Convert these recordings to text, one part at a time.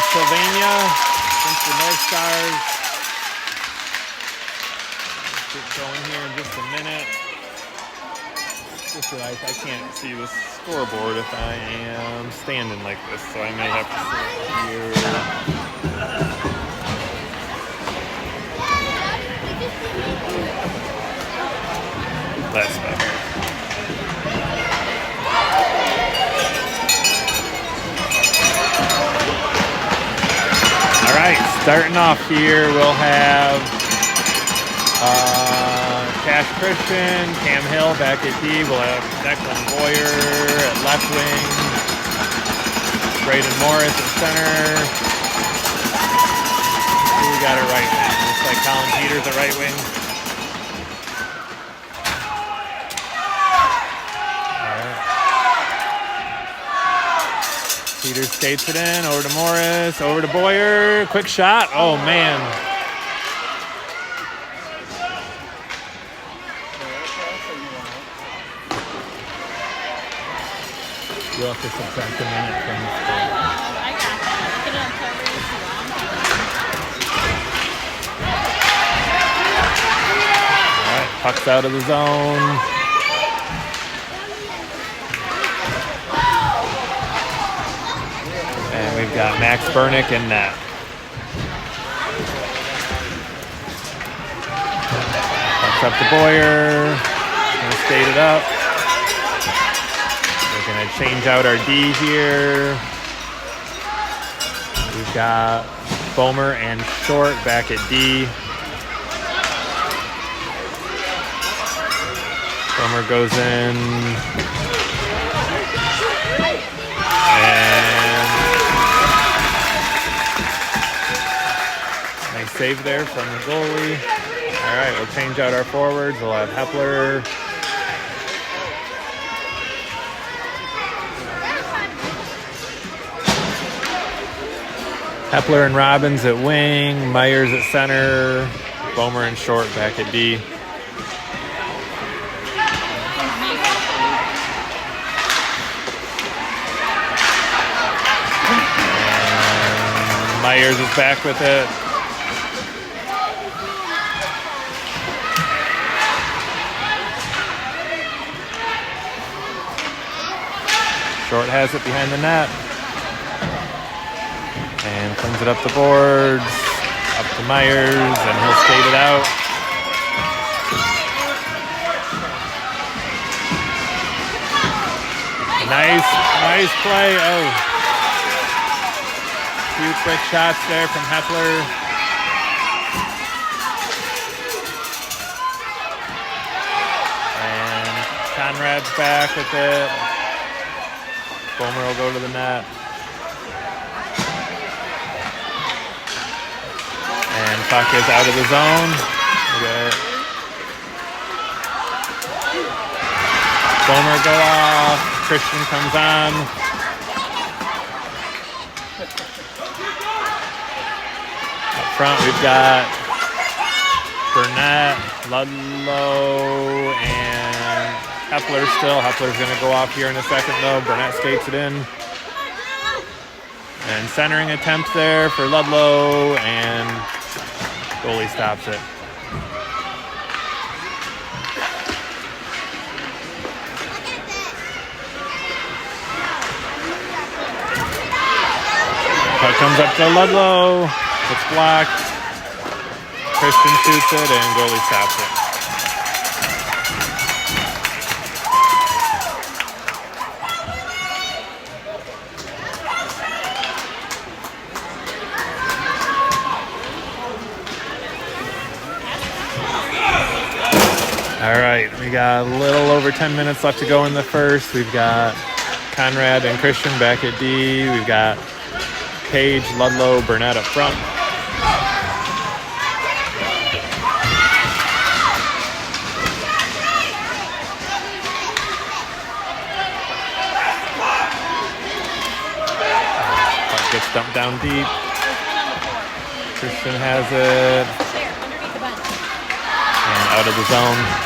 Sylvania against the Northstars. Get going here in just a minute. Just realized I can't see the scoreboard if I am standing like this, so I may have to sit here. That's better. All right, starting off here, we'll have Cash Christian, Cam Hill back at D. We'll have Declan Boyer at left wing, Braden Morris at center. Who we got at right wing? Looks like Colin Peters at right wing. Peters skates it in, over to Morris, over to Boyer, quick shot, oh man. You'll have to subtract a minute from the score. I got that. Get it on cover if you want. All right, puck's out of the zone. And we've got Max Bernick in net. Puck's up to Boyer. Gonna skate it up. We're gonna change out our D here. We've got Bomer and Short back at D. Bomer goes in. And nice save there from the goalie. All right, we'll change out our forwards. We'll have Hepler. Hepler and Robbins at wing, Myers at center, Bomer and Short back at D. And Myers is back with it. Short has it behind the net. And cleans it up the boards, up to Myers, and he'll skate it out. Nice play. Oh. Few quick shots there from Hepler. And Conrad's back with it. Bomer will go to the net. And puck is out of the zone. Bomer go off. Christian comes on. Up front we've got Burnett, Ludlow, and Hepler still. Hepler's going to go off here in a second though. Burnett skates it in. And centering attempt there for Ludlow, and goalie stops it. Puck comes up to Ludlow. It's blocked. Christian shoots it, and goalie stops it. All right, we got a little over 10 minutes left to go in the first. We've got Conrad and Christian back at D. We've got Page, Ludlow, Burnett up front. Puck gets dumped down deep. Christian has it. And out of the zone.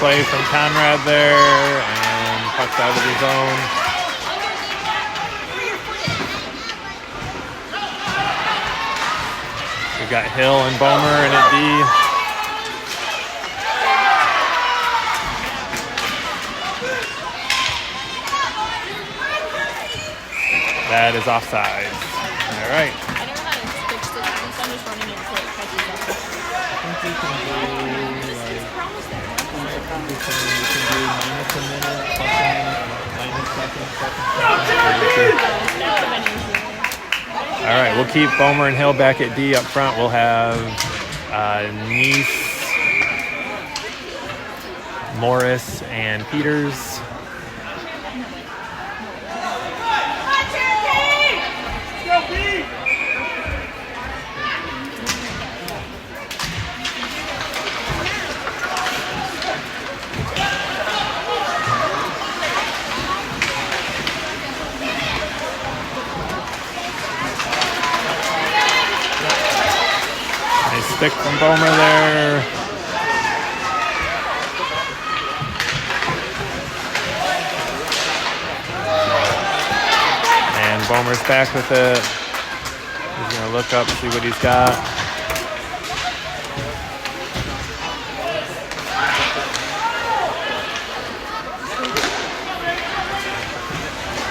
play from Conrad there, and puck's out of the zone. We got Hill and Bomer in at D. That is offside. All right. I don't know how to fix this. I'm just running it until it catches up. I think we can do like We're almost there. we can do minus a minute, plus a minute, minus second. That would have been easier. All right, we'll keep Bomer and Hill back at D up front. We'll have Neese, Morris, and Peters. Stick from Bomer there. And Bomer's back with it. He's going to look up, see what he's got.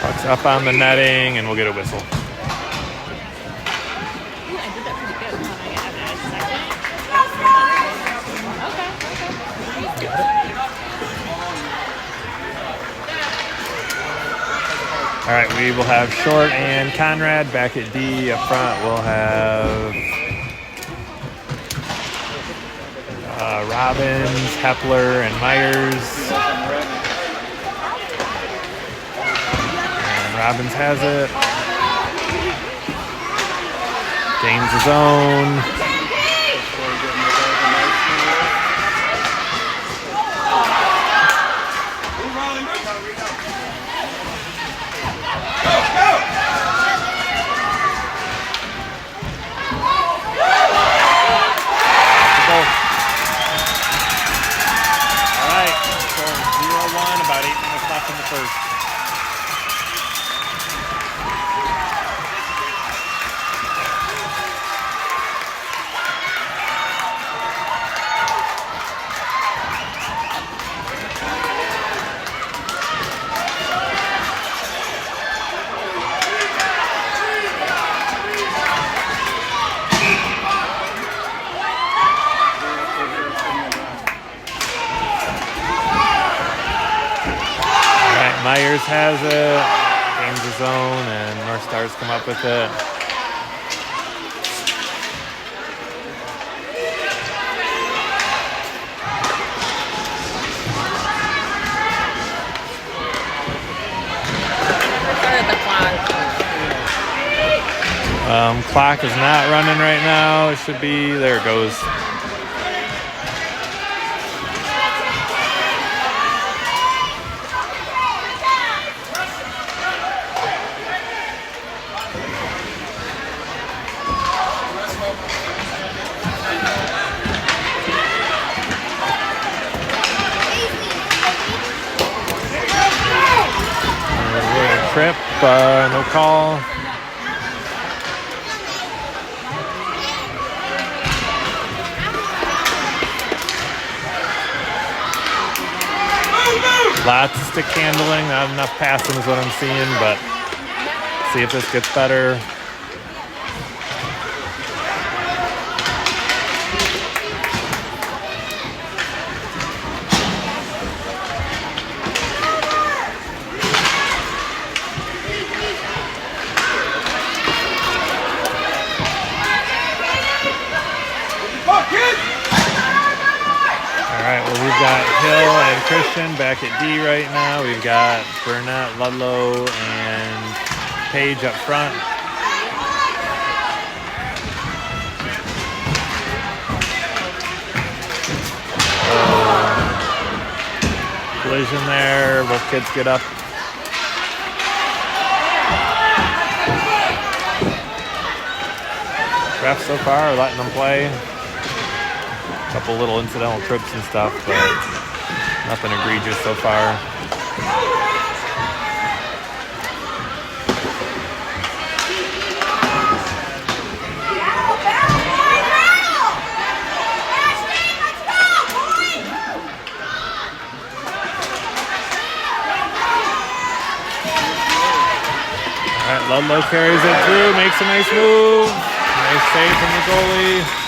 Puck's up on the netting, and we'll get a whistle. All right, we will have Short and Conrad back at D. Up front, we'll have Robbins, Hepler, and Myers. And Robbins has it. Gains his own. In the first. Myers has it, gains his own, and Northstars come up with it. Clock is not running right now. It should be, there it goes. Trip, no call. Lots of stick handling, not enough passing is what I'm seeing, but see if this gets better. Alright, well we've got Hill and Christian back at D right now. We've got Burnett, Ludlow, and Page up front. Collision there, both kids get up. Refs so far are letting them play. Couple little incidental trips and stuff, but Nothing egregious so far. All right, Ludlow carries it through, makes a nice move. Nice save from the goalie.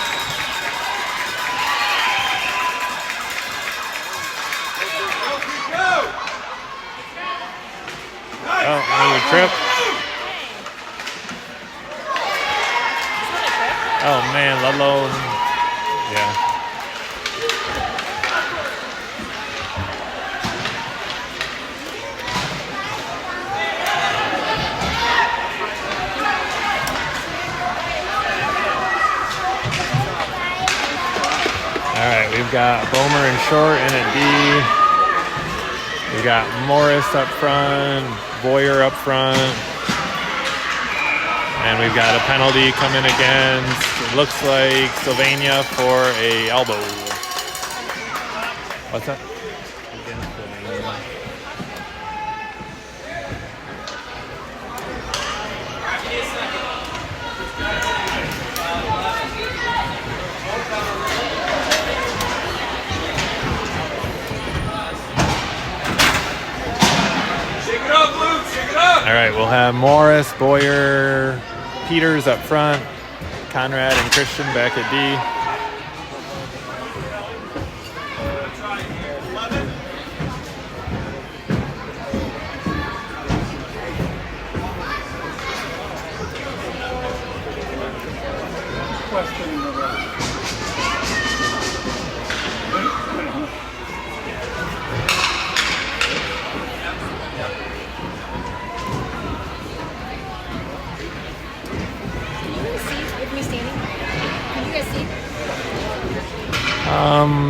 Oh, another trip. Oh man, Ludlow. Yeah. All right, we've got Bomer and Short in at D. We've got Morris up front, Boyer up front. And we've got a penalty coming against, it looks like, Sylvania for a elbow. What's that? Against Sylvania. All right, we'll have Morris, Boyer, Peters up front, Conrad and Christian back at D.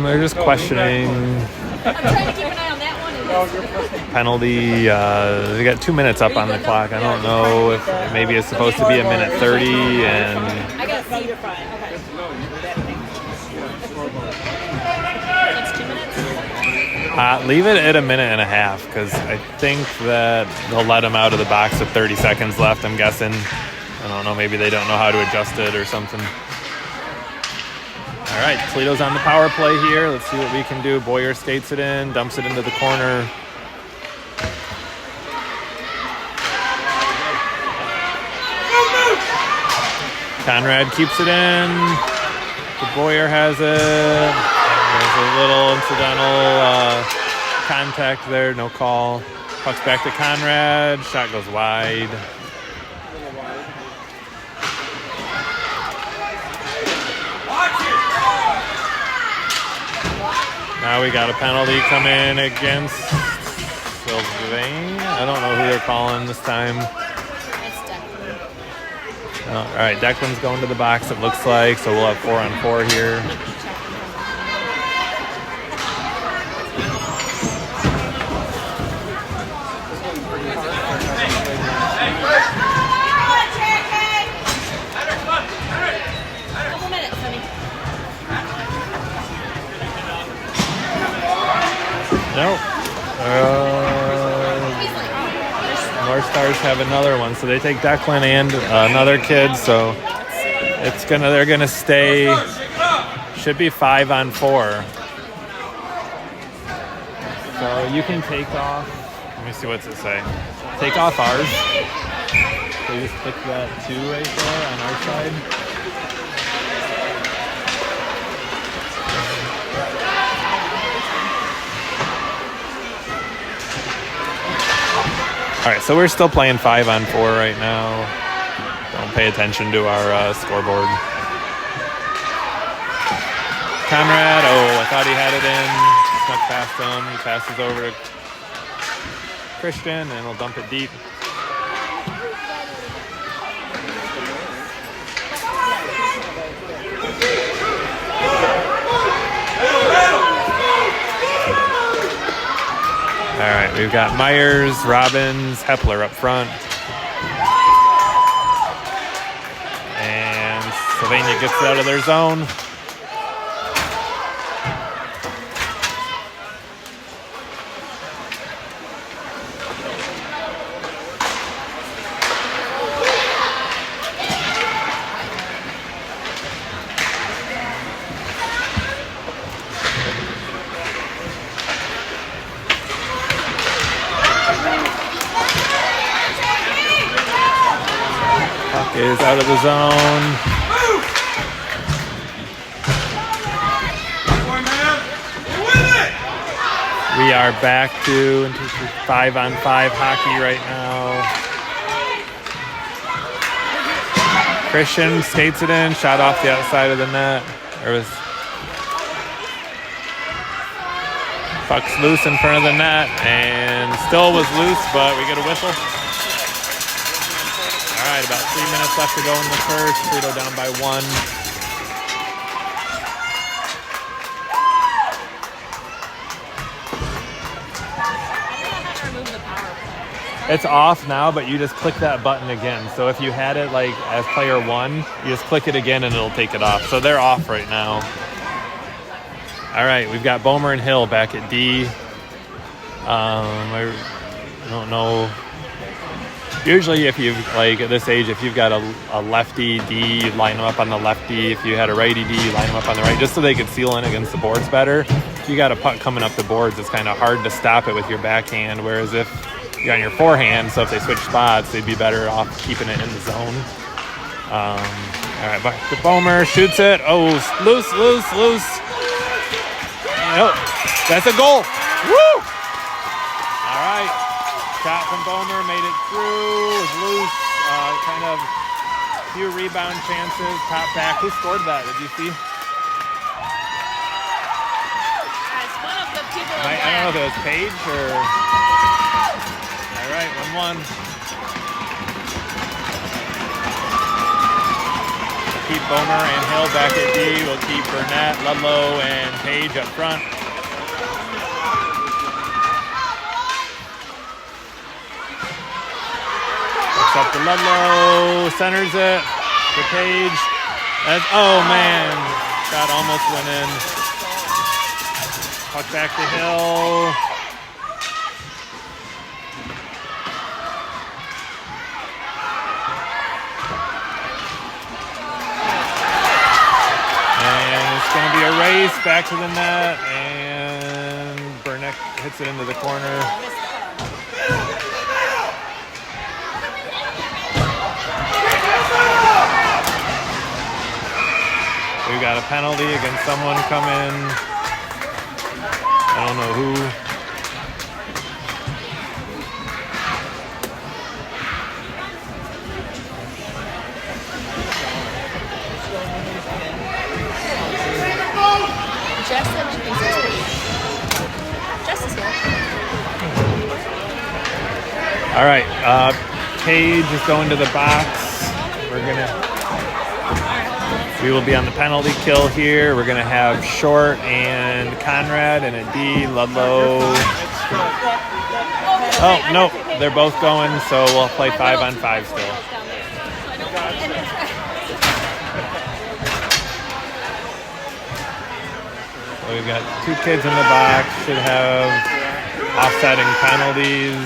They're just questioning I'm trying to keep an eye on that one. penalty. They got 2 minutes up on the clock. I don't know if maybe it's supposed to be a minute 30. And I got to see. You're fine. Okay. That's 2 minutes? leave it at a minute and a half because I think that they'll let him out of the box with 30 seconds left, I'm guessing. I don't know, maybe they don't know how to adjust it or something. All right, Toledo's on the power play here. Let's see what we can do. Boyer skates it in, dumps it into the corner. Conrad keeps it in. The Boyer has it. There's a little incidental contact there, no call. Puck's back to Conrad. Shot goes wide. Now we got a penalty come in against Sylvania. I don't know who they're calling this time. That's Declan. All right, Declan's going to the box, it looks like, so we'll have 4-on-4 here. Couple minutes, honey. Nope. Northstars have another one, so they take Declan and another kid. So they're gonna stay. Should be 5-on-4. So you can take off. Let me see what's it say. Take off ours. So you just click that 2 right there on our side. All right, so we're still playing 5-on-4 right now. Don't pay attention to our scoreboard. Conrad, I thought he had it in. Snuck past him. He passes over to Christian, and he'll dump it deep. All right, we've got Myers, Robbins, Hepler up front. And Sylvania gets it out of their zone. is out of the zone. We are back to 5-on-5 hockey right now. Christian skates it in, shot off the outside of the net. Puck's loose in front of the net, and still was loose, but we get a whistle. All right, about 3 minutes left to go in the first. Toledo down by 1. It's off now, but you just click that button again. So if you had it like as player 1, you just click it again and it'll take it off. So they're off right now. All right, we've got Bomer and Hill back at D. I don't know. Usually if you've, like at this age, if you've got a lefty D, you line them up on the lefty. If you had a righty D, you line them up on the right, just so they could seal in against the boards better. If you got a puck coming up the boards, it's kind of hard to stop it with your backhand, whereas if you're on your forehand, so if they switch spots, they'd be better off keeping it in the zone. All right, back to Bomer, shoots it. Oh, loose. Oh, that's a goal. Woo! All right, shot from Bomer, made it through, was loose. Kind of few rebound chances, top back. Who scored that? Did you see? It's one of the people in I don't know if it was Paige or... All right, 1-1. Keep Bomer and Hill back at D. We'll keep Burnett, Ludlow, and Page up front. Looks up to Ludlow, centers it to Page. Oh man, shot almost went in. Puck back to Hill. Going to be a race back to the net, and Burnett hits it into the corner. We got a penalty against someone coming. I don't know who. Jess is here. All right, Page is going to the box. We will be on the penalty kill here. We're gonna have Short and Conrad, and a D, Ludlow. Oh no, they're both going, so we'll play 5-on-5 still. So we've got 2 kids in the box, should have offsetting penalties.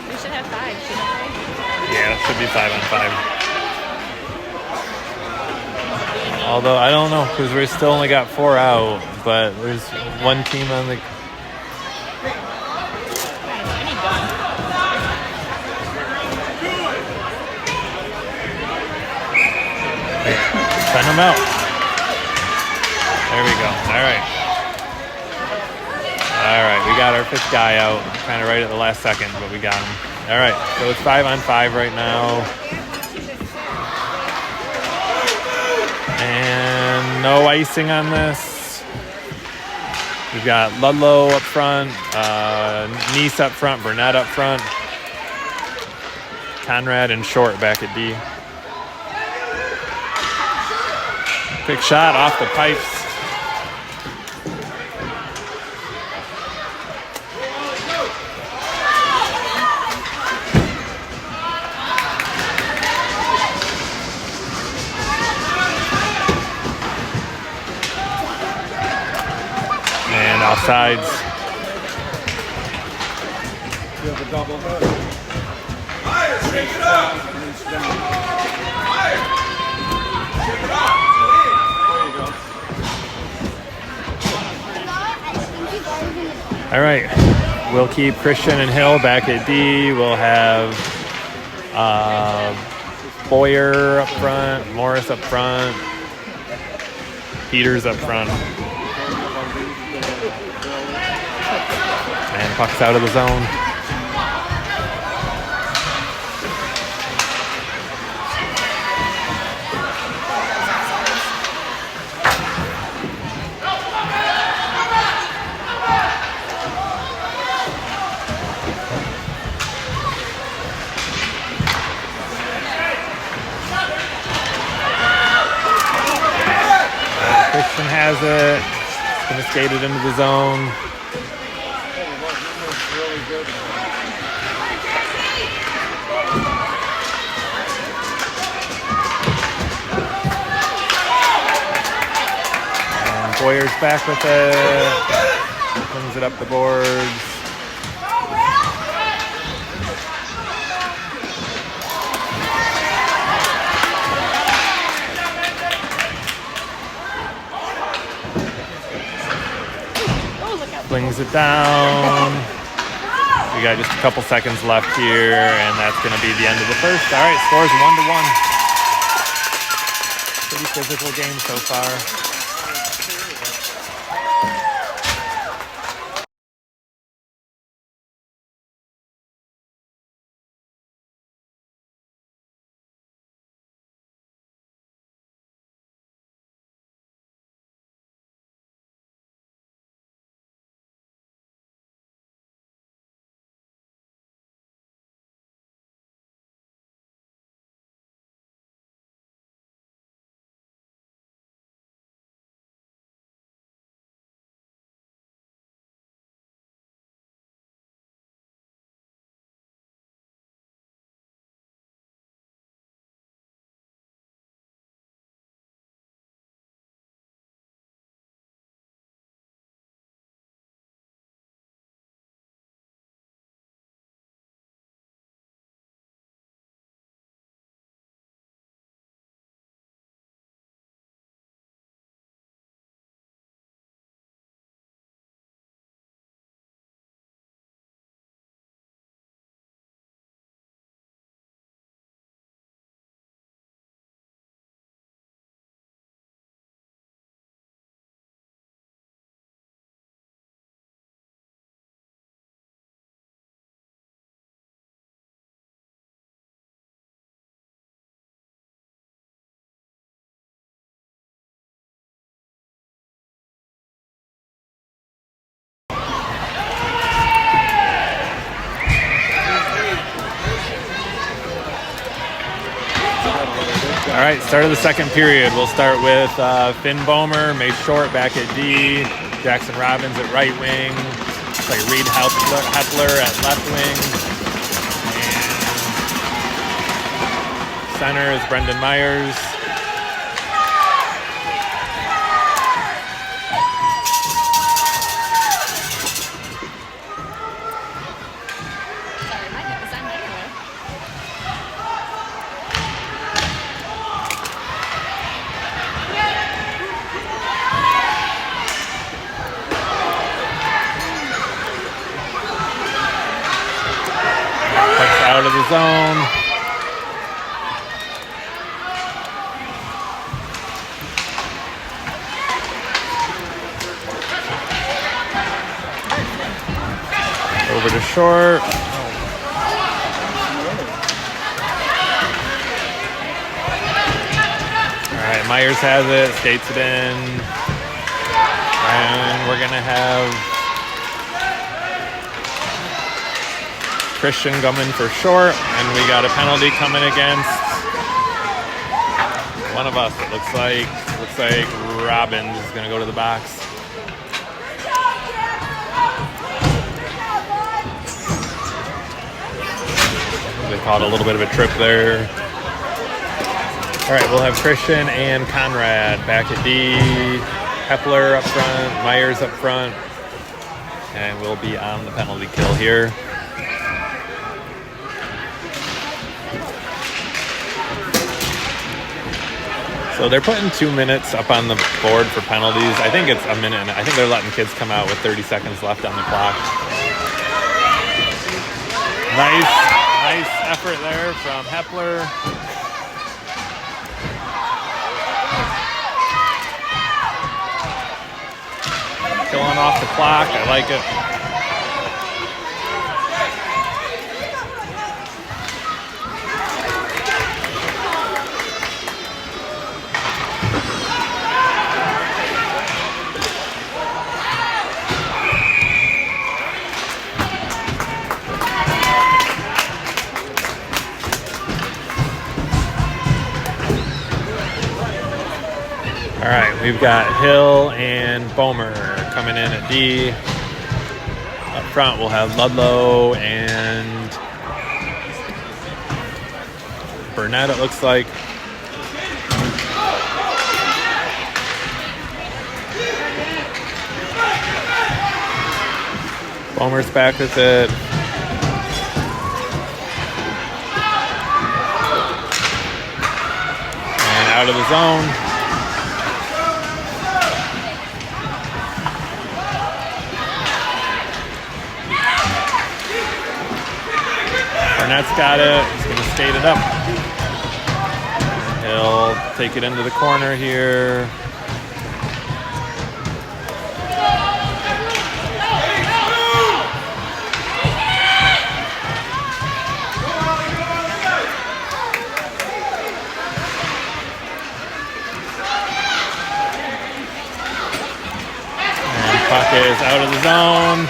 We should have 5, shouldn't we? Yeah, it should be 5-on-5. Although, I don't know, because we still only got 4 out, but there's one team on the... Send them out. There we go. All right. We got our 5th guy out, kind of right at the last second, but we got him. All right, so it's 5-on-5 right now. And no icing on this. We've got Ludlow up front, Neese up front, Burnett up front, Conrad and Short back at D. Quick shot off the pipes. And offsides. You have a double hook. Shake it up. Shake it up. There you go. All right, We'll keep Christian and Hill back at D. We'll have Boyer up front, Morris up front, Peters up front. And puck's out of the zone. Christian has it. It's going to skate it into the zone. And Boyer's back with it. Brings it up the boards. Flings it down. We got just a couple seconds left here, and that's going to be the end of the first. All right, scores 1-1. Pretty physical game so far. All right, start of the second period. We'll start with Finn Bomer, May Short back at D, Jackson Robbins at right wing, play Reed Hepler at left wing, and center is Brendan Myers. Out of the zone. Over to Short. All right, Myers has it, skates it in. And we're gonna have Christian coming for Short, and we got a penalty coming against one of us. It looks like Robbins is going to go to the box. They caught a little bit of a trip there. All right, we'll have Christian and Conrad back at D. Hepler up front, Myers up front, and we'll be on the penalty kill here. So they're putting 2 minutes up on the board for penalties. I think it's a minute. I think they're letting kids come out with 30 seconds left on the clock. Nice effort there from Hepler. Killing off the clock. I like it. All right, we've got Hill and Bomer coming in at D. Up front, we'll have Ludlow and Burnett, it looks like. Bomer's back with it. And out of the zone. Burnett's got it. He's going to skate it up. He'll take it into the corner here. And puck is out of the zone.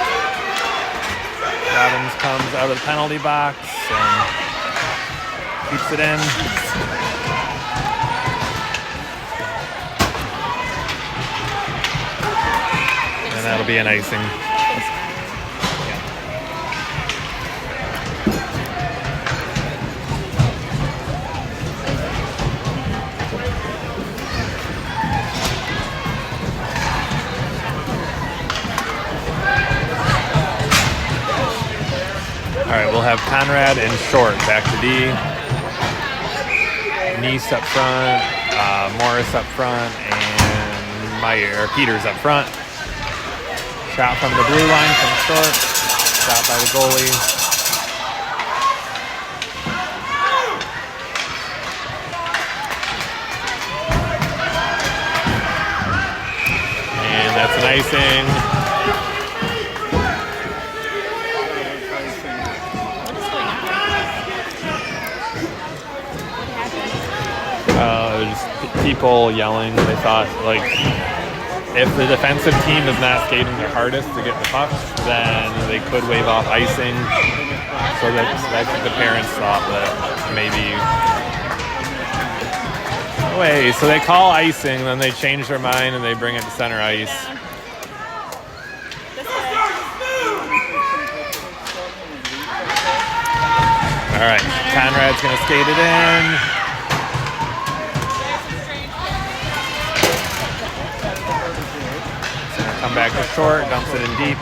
Robbins comes out of the penalty box and keeps it in. And that'll be an icing. All right, we'll have Conrad and Short back to D. Neese up front, Morris up front, and Peters up front. Shot from the blue line from Short. Shot by the goalie. And that's an icing. Just people yelling. They thought, like, if the defensive team is not skating their hardest to get the puck, then they could wave off icing. So that the parents thought that maybe. Wait, so they call icing, then they change their mind and they bring it to center ice. All right, Conrad's gonna skate it in. Come back to Short, dumps it in deep.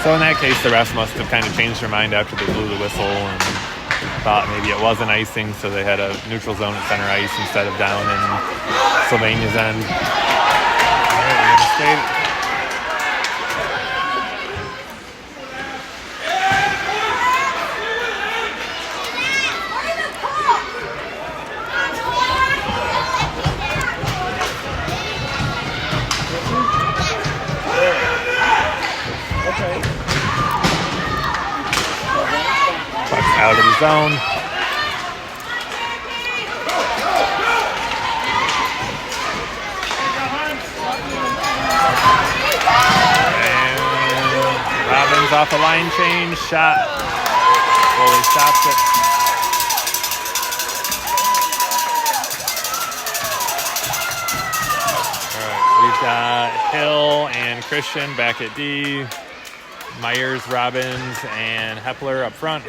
So in that case, the refs must have kind of changed their mind after they blew the whistle and thought maybe it wasn't icing, so they had a neutral zone at center ice instead of down in Sylvania's end. All right, we're gonna skate. Out of the zone. And Robbins off the line change. Shot. Goalie stops it. Alright, we've got Hill and Christian back at D. Myers, Robbins, and Hepler up front.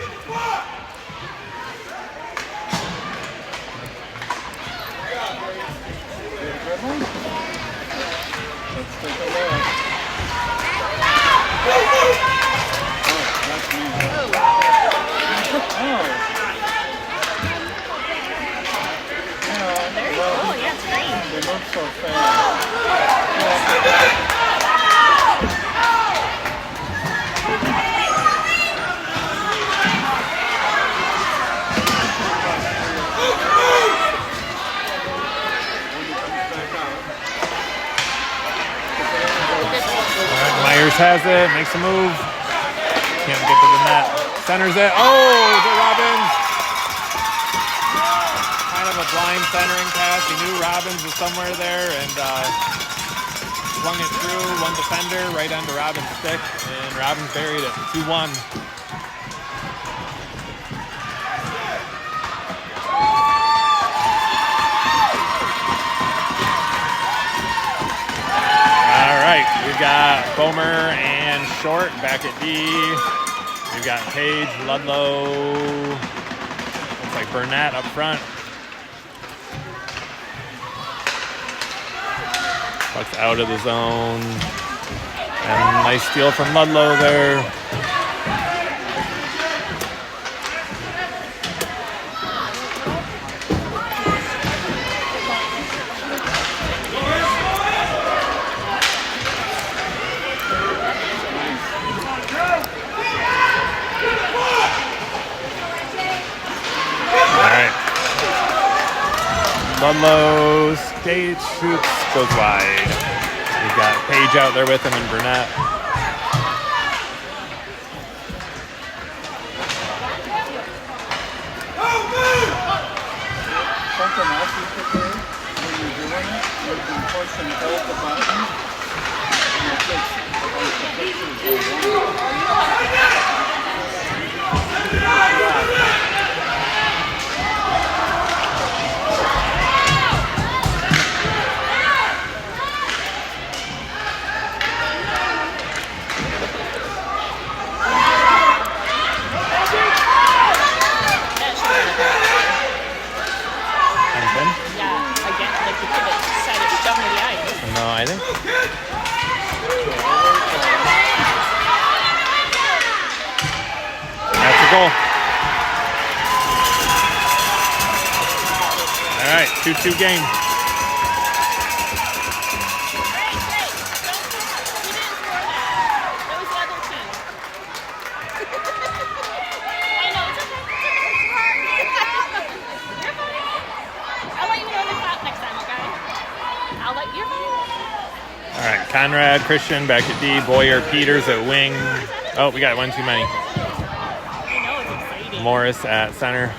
so fast. Myers has it, makes a move. Can't get to the net. Centers it. Oh, to Robbins. Kind of a blind centering pass. He knew Robbins was somewhere there and flung it through one defender right onto Robbins' stick, and Robbins buried it. 2-1. We've got Bomer and Short back at D. We've got Page, Ludlow. Looks like Burnett up front. Puck's out of the zone. And nice steal from Ludlow there. Ludlow stage shoots, goes wide. We've got Page out there with him and Burnett. Something else you could do when you're doing it, you can push and hold the button, and it takes a bunch of pictures of No, I think. That's a goal. All right, 2-2 game. All right, Conrad, Christian back at D, Boyer, Peters at wing. Oh, we got one too many. Morris at center.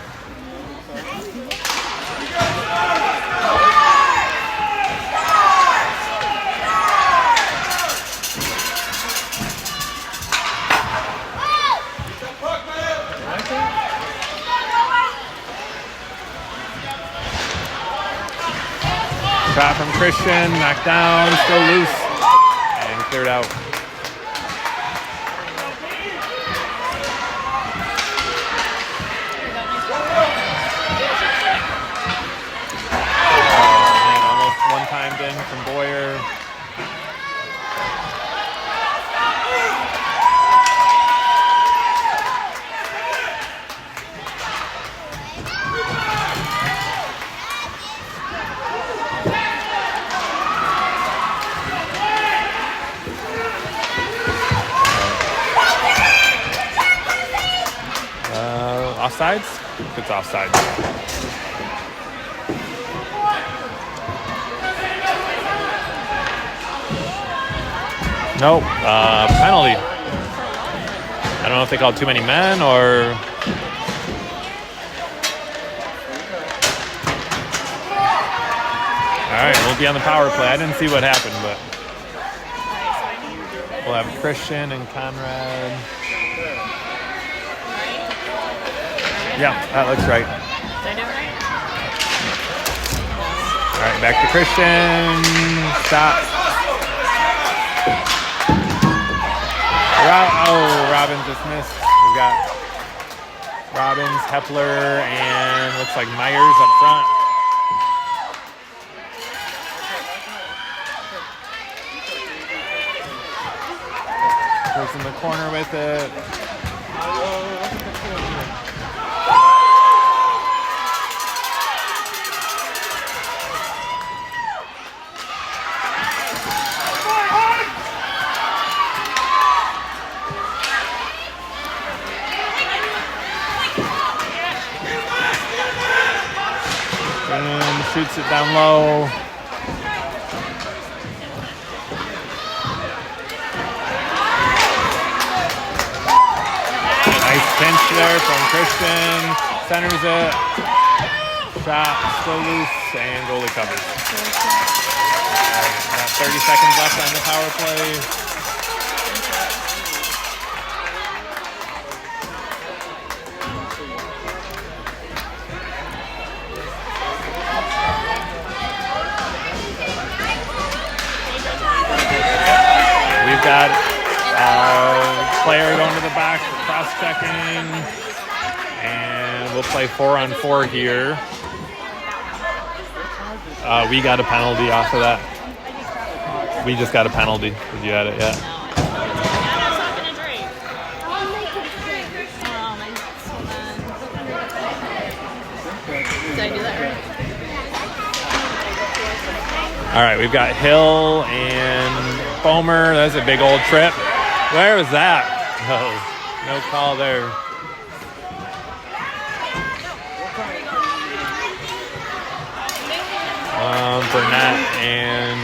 Shot from Christian, knocked down, still loose, and cleared out. And almost one-timed in from Boyer. Offsides? It's offsides. Nope. Penalty. I don't know if they called too many men or... Alright, we'll be on the power play. I didn't see what happened, but... We'll have Christian and Conrad. Yeah, that looks right. Did I do it right? All right, back to Christian. Stop. Robbins just missed. We've got Robbins, Hepler, and looks like Myers up front. Goes in the corner with it. shoots it down low. Nice pinch there from Christian. Centers it. Shot still loose and goalie covers. About 30 seconds left on the power play. We've got player going to the back, cross-checking, and we'll play 4-on-4 here. We got a penalty off of that. We just got a penalty. Did you add it yet? Did I do that right? All right, we've got Hill and Bomer. That's a big old trip. Where was that? Oh, no call there. Burnett and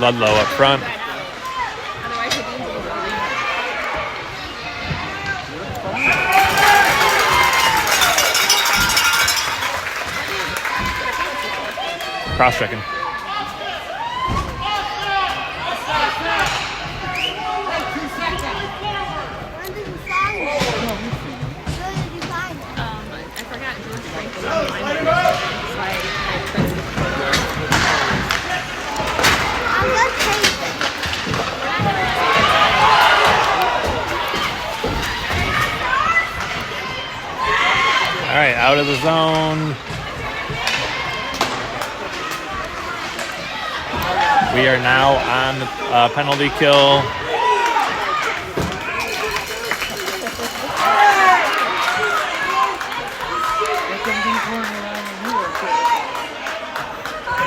Ludlow up front. Cross-checking. All right, out of the zone. We are now on the penalty kill.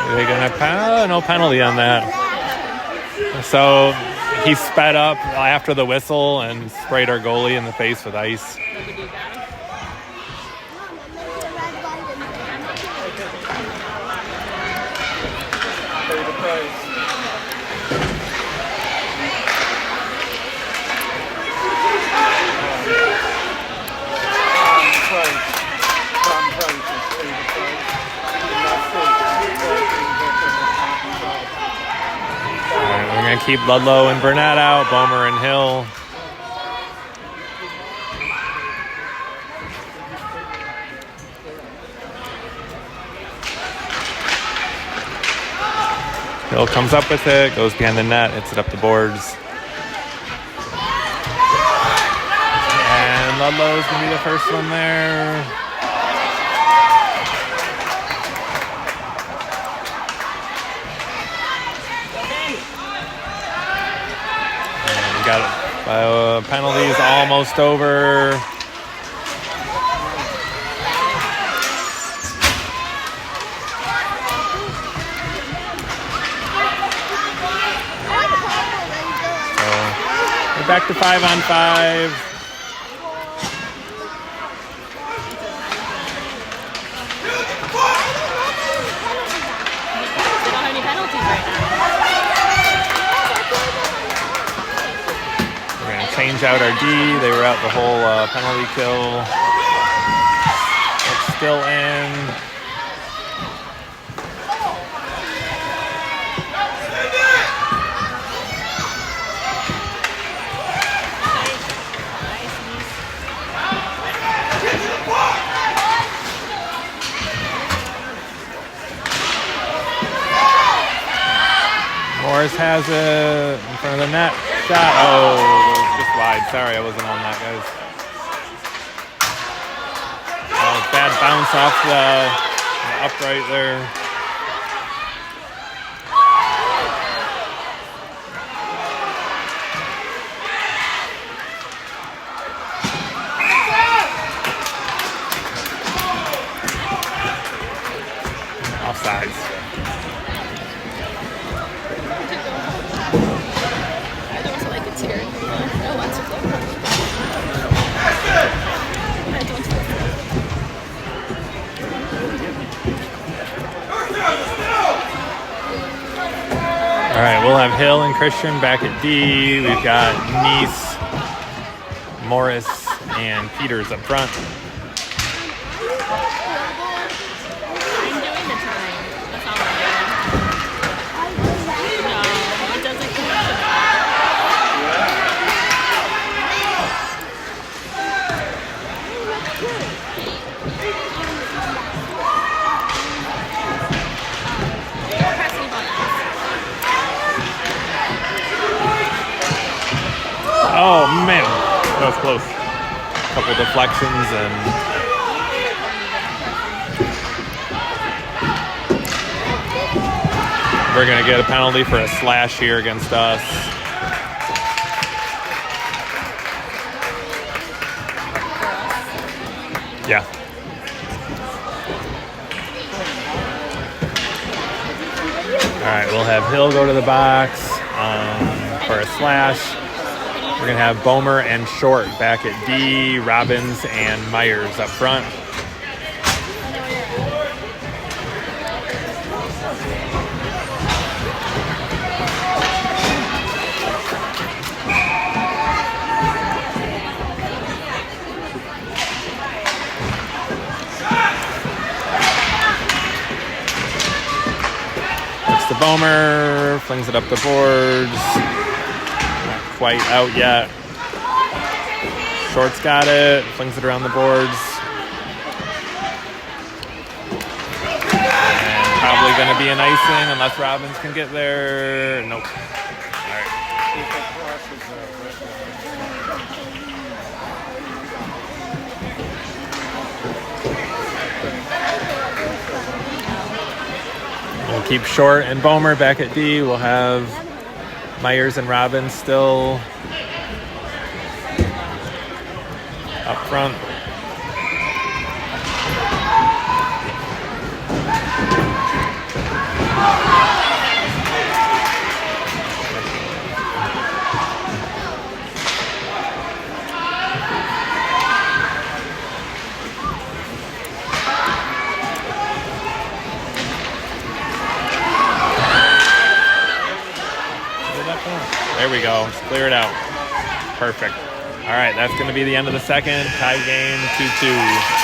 Are they gonna no penalty on that? So he sped up after the whistle and sprayed our goalie in the face with ice. We're going to keep Ludlow and Burnett out, Bomer and Hill. Hill comes up with it, goes behind the net, hits it up the boards. And Ludlow's going to be the first one there. Got it. Penalties almost over. So we're back to 5-on-5. They don't have any penalties right now. Change out our D. They were out the whole penalty kill. It's still in. Morris has it in front of the net. Shot. Oh, just wide. Sorry, I wasn't on that, guys. Bad bounce off the upright there. Offsides. All right, we'll have Hill and Christian back at D. We've got Nice, Morris, and Peters up front. I'm doing the time. That's all I'm doing. No, it doesn't connect to that. Press any buttons. Oh man, that was close. Couple deflections and we're gonna get a penalty for a slash here against us. Yeah. All right, we'll have Hill go to the box for a slash. We're going to have Bomer and Short back at D, Robbins and Myers up front. Looks to Bomer, flings it up the boards. Quite out yet. Short's got it, flings it around the boards. And probably going to be an icing unless Robbins can get there. Nope. All right. We'll keep Short and Bomer back at D. We'll have Myers and Robbins still up front. There we go. Let's clear it out. Perfect. All right, that's going to be the end of the second. Tie game 2-2.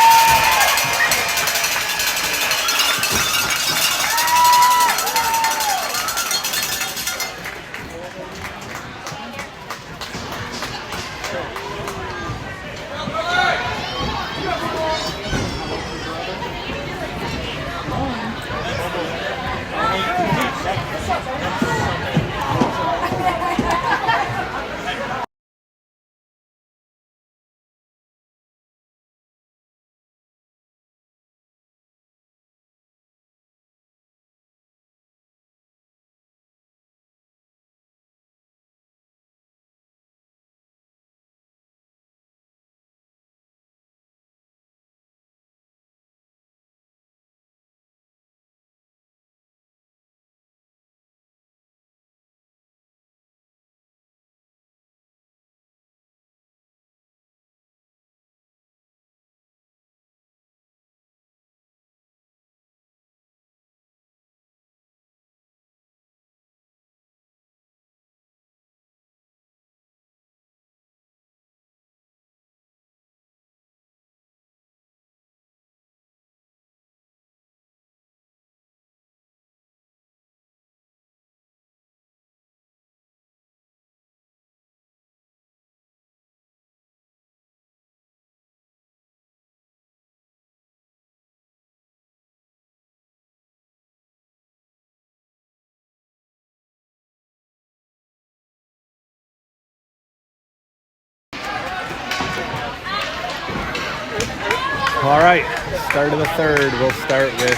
All right, start of the third. We'll start with,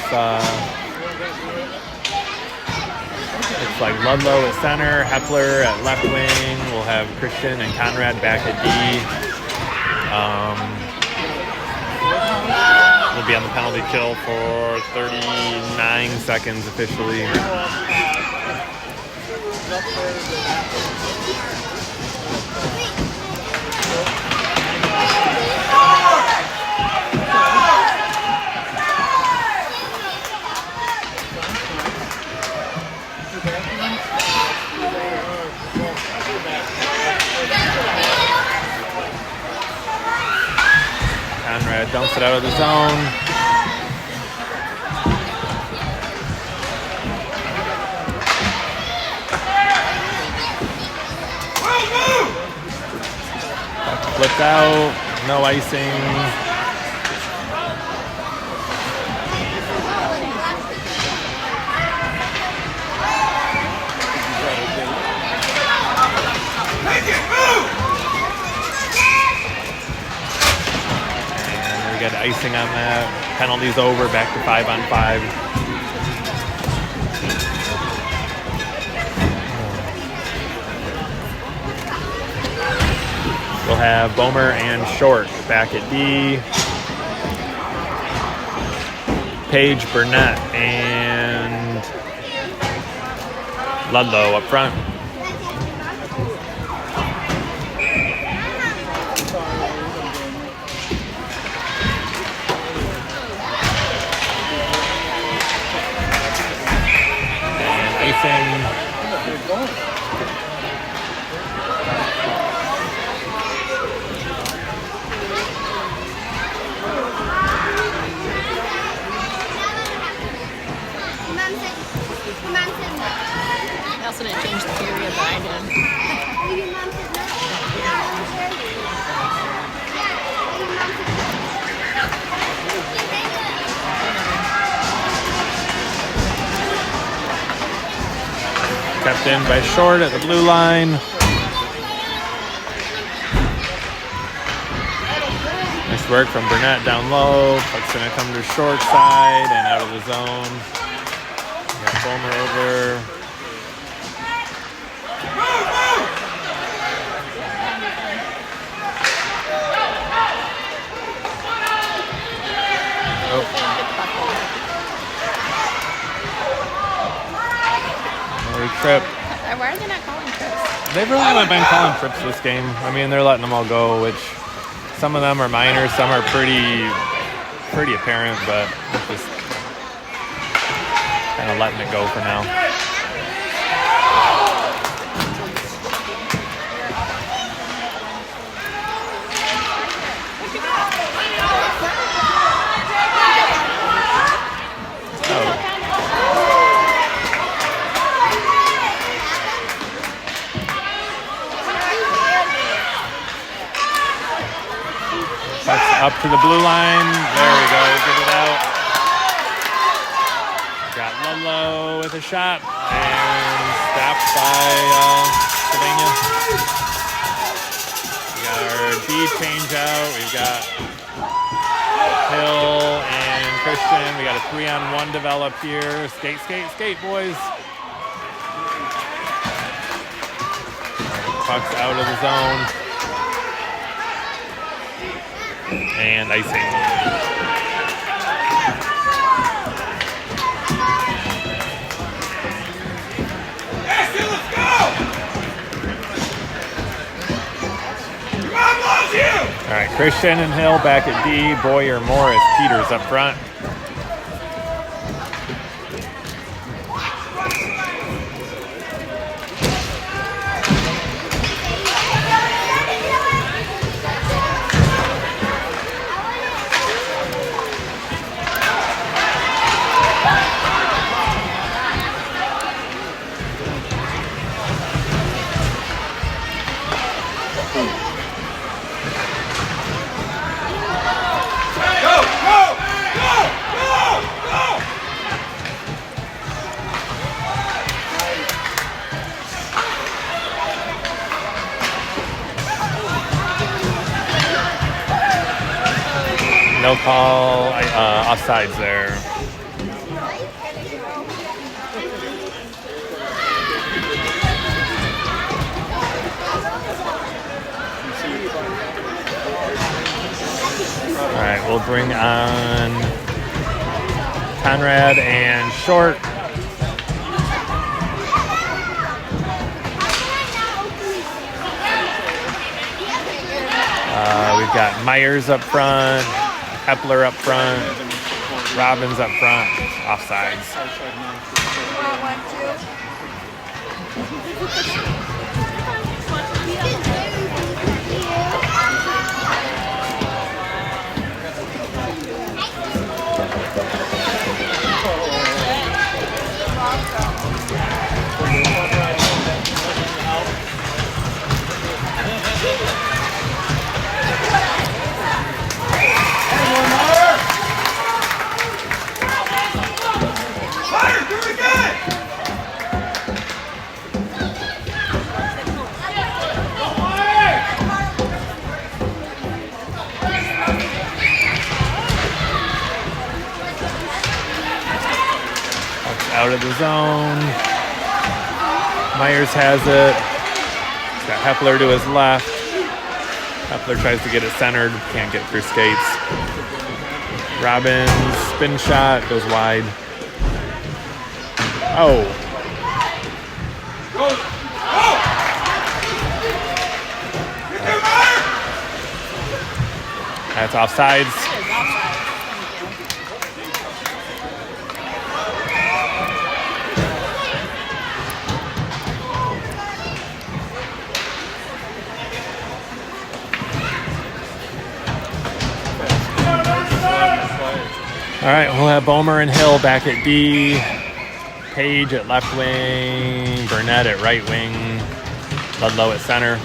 looks like Ludlow at center, Hepler at left wing. We'll have Christian and Conrad back at D. We'll be on the penalty kill for 39 seconds officially. Conrad dumps it out of the zone. Flipped out, no icing. And we got icing on that. Penalties over, back to 5-on-5. We'll have Bomer and Short back at D. Page, Burnett, and Ludlow up front. And icing. Nelson didn't change the period, but I did. Kept in by Short at the blue line. Nice work from Burnett down low. Puck's gonna come to Short side and out of the zone. Got Bomer over. Trip. Why are they not calling trips? They've really not been calling trips this game. I mean, they're letting them all go, which some of them are minor, some are pretty apparent, but it's just kind of letting it go for now. Up to the blue line. There we go. Get it out. Got Ludlow with a shot and stopped by Sylvania. We got our D change out. We've got Hill and Christian. We got a 3-on-1 develop here. Skate, skate, skate, boys. Puck's out of the zone. And icing. All right, Christian and Hill back at D. Boyer, Morris, Peters up front. No call, offsides there. All right, we'll bring on Conrad and Short. We've got Myers up front. Epler up front, Robbins up front, offsides. out of the zone. Myers has it. He's got Hepler to his left. Hepler tries to get it centered. Can't get through skates. Robbins, spin shot, goes wide. Oh. That's offsides. All right, we'll have Bomer and Hill back at D. Page at left wing. Burnett at right wing. Ludlow at center.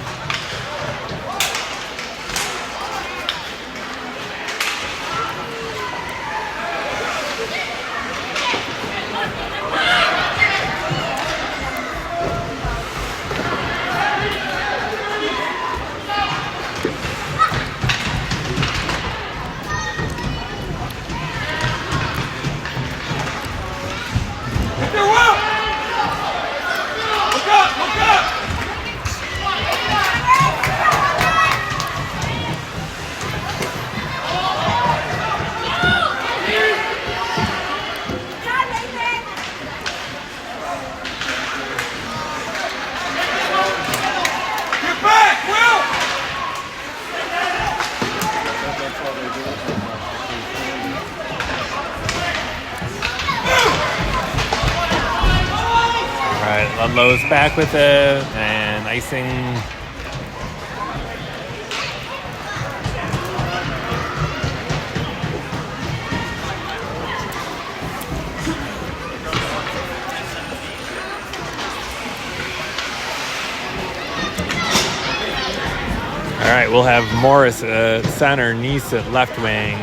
Ludlow's back with it, and icing. All right, we'll have Morris at center, Neese at left wing,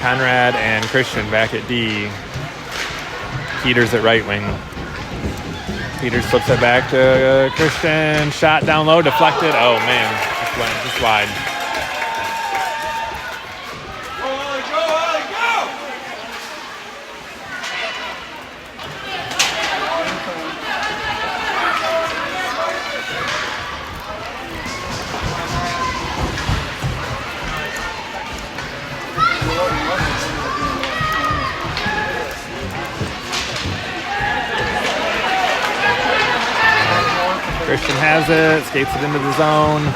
Conrad and Christian back at D. Peters at right wing. Peters flips it back to Christian. Shot down low, deflected. Oh man, just wide. Christian has it, skates it into the zone.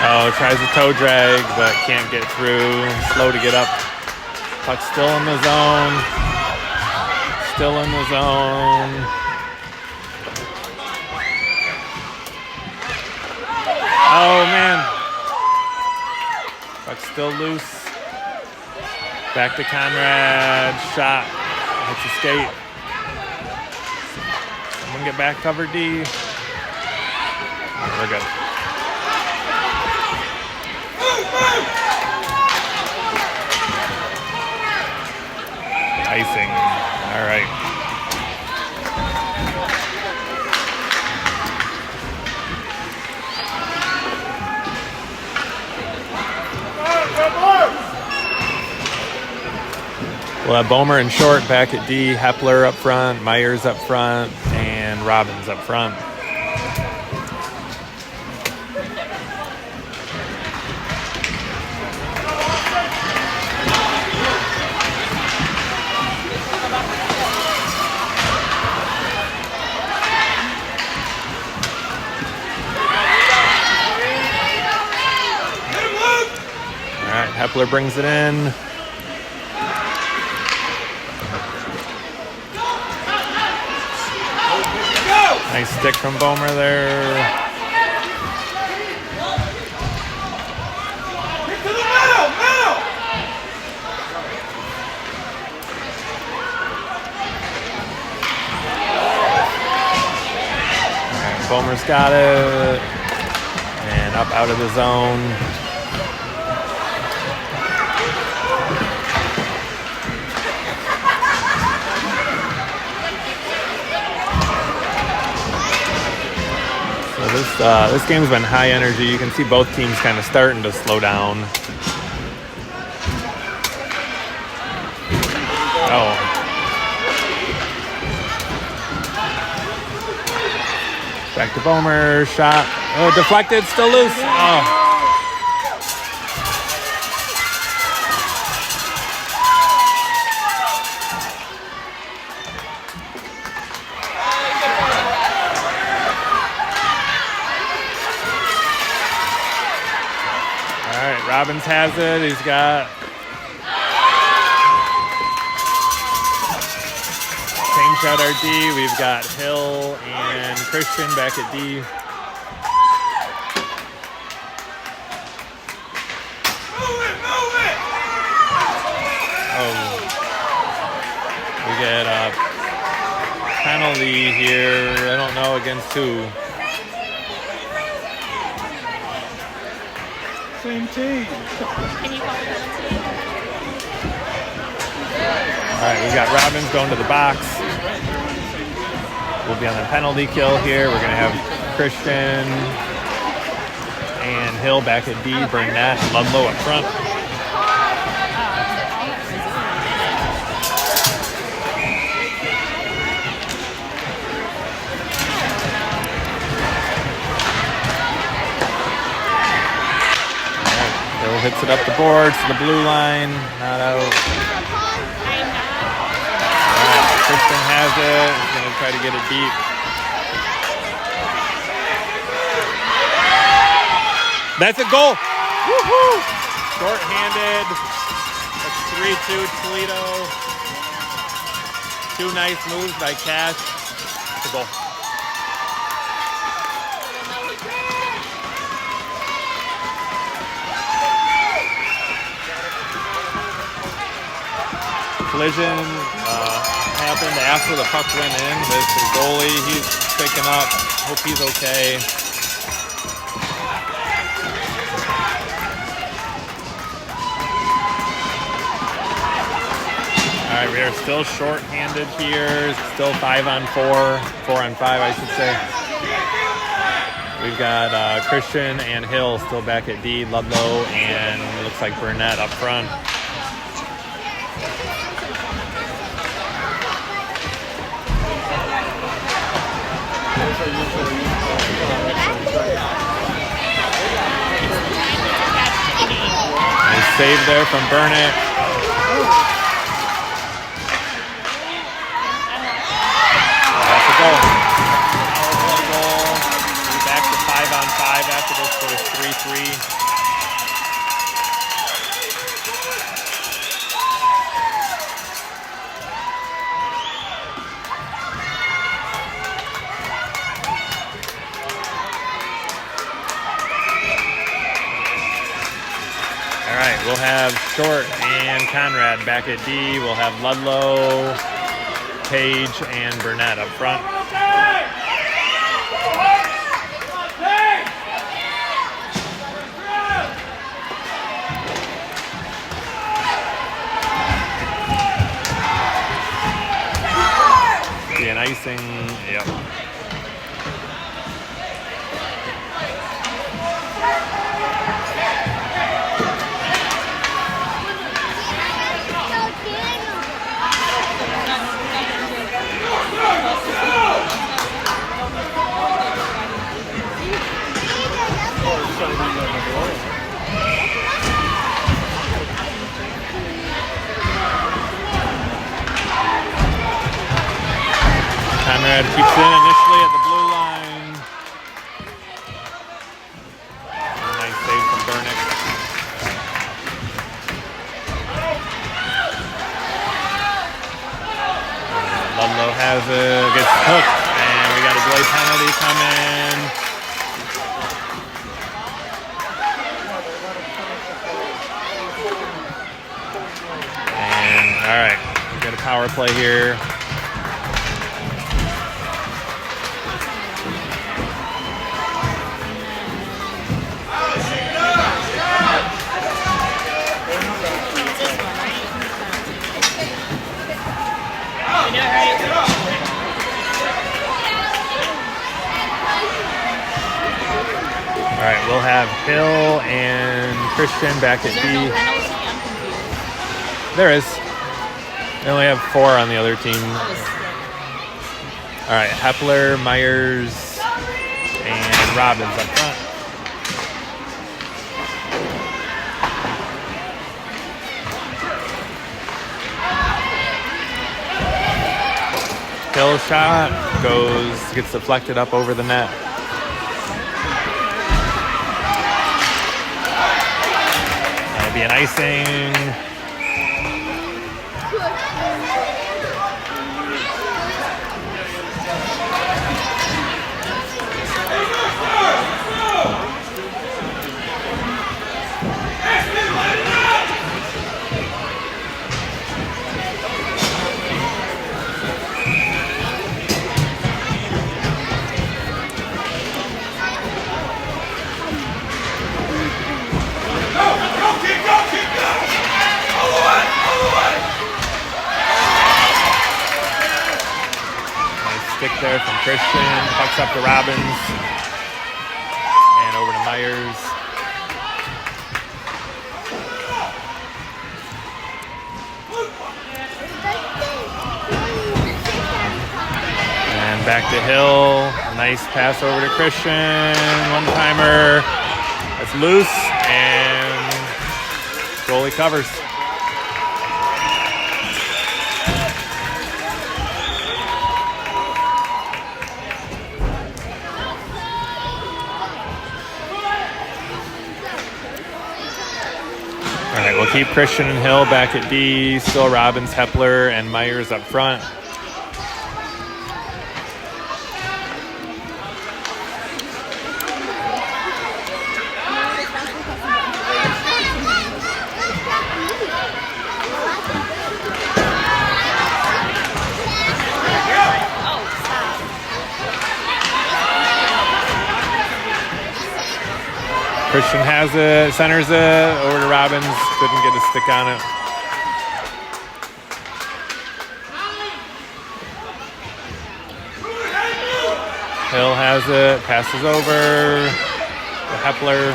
Oh, tries a toe drag, but can't get through. Slow to get up. Puck's still in the zone. Still in the zone. Oh, man. Puck's still loose. Back to Conrad. Shot. Hits a skate. Someone get back, cover D. We're good. Icing. All right. We'll have Bomer and Short back at D, Hepler up front, Myers up front, and Robbins up front. All right, Hepler brings it in. Nice stick from Bomer there. Get to the middle! All right, Bomer's got it. And up out of the zone. This game's been high energy. You can see both teams kind of starting to slow down. Oh. Back to Bomer, shot. Oh, deflected, still loose. Oh. All right, Robbins has it. He's got same shot RD. We've got Hill and Christian back at D. Oh, we get a penalty here. I don't know against who. Same team. Can you call the penalty? All right, we got Robbins going to the box. We'll be on the penalty kill here. We're gonna have Christian and Hill back at D, Burnett, Ludlow up front. Hill hits it up the board to the blue line, not out. All right, Christian has it. He's gonna try to get it deep. That's a goal. Woohoo! Short-handed. That's 3-2 Toledo. Two nice moves by Cash. It's a goal. Collision happened after the puck went in. There's the goalie. He's picking up. Hope he's okay. All right, we are still short-handed here. Still 5-on-4, 4-on-5, I should say. We've got Christian and Hill still back at D, Ludlow, and it looks like Burnett up front. Nice save there from Burnett. That's a goal. Power play goal. We're back to 5-on-5 after this for 3-3. All right, we'll have Short and Conrad back at D. We'll have Ludlow, Page, and Burnett up front. See an icing, yep. Conrad keeps it in initially at the blue line. Nice save from Burnett. Ludlow has it, gets hooked, and we got a delay penalty coming. And all right, we got a power play here. All right, we'll have Hill and Christian back at D. There is. They only have 4 on the other team. All right, Hepler, Myers, and Robbins up front. Hill shot gets deflected up over the net. That'll be an icing. Stick there from Christian, pucks up to Robbins, and over to Myers. And back to Hill, nice pass over to Christian, one-timer, that's loose, and goalie covers. All right, we'll keep Christian and Hill back at D. Still Robbins, Hepler, and Myers up front. Christian has it, centers it, over to Robbins, couldn't get a stick on it. Hill has it, passes over to Hepler.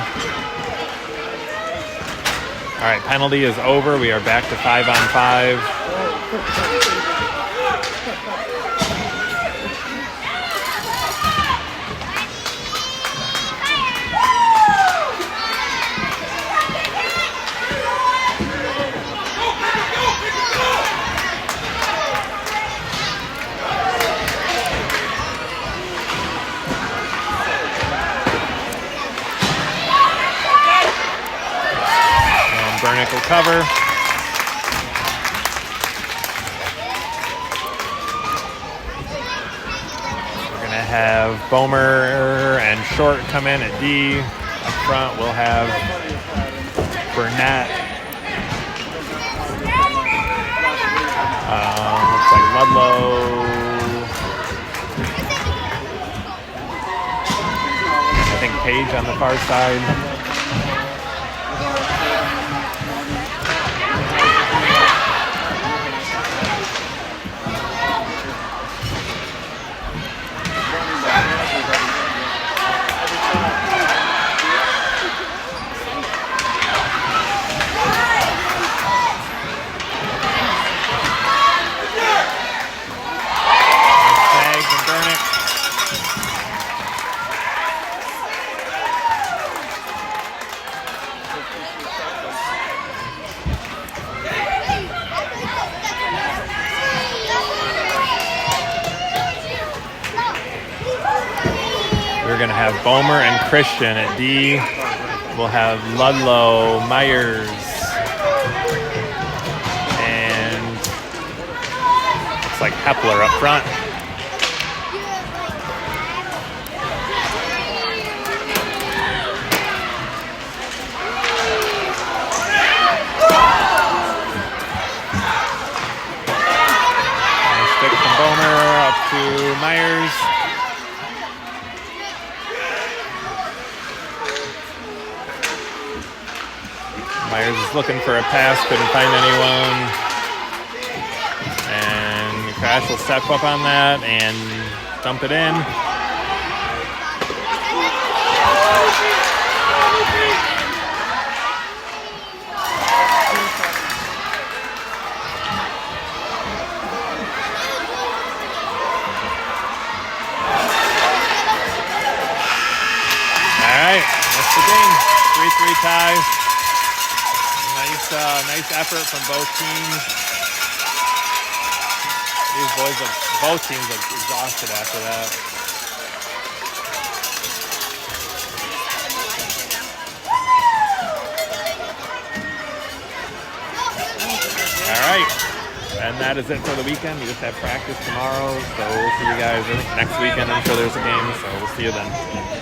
All right, penalty is over. We are back to 5-on-5. Bernick will cover. We're going to have Bomer and Short come in at D. Up front, we'll have Burnett. Looks like Ludlow. I think Page on the far side. We're going to have Bomer and Christian at D. We'll have Ludlow, Myers, and looks like Hepler up front. Nice stick from Bomer up to Myers. Myers is looking for a pass, couldn't find anyone. And Crash will step up on that and dump it in. the game. 3-3 tie. Nice effort from both teams. These boys both teams look exhausted after that. All right. And that is it for the weekend. We just have practice tomorrow, so we'll see you guys next weekend. I'm sure there's a game, so we'll see you then.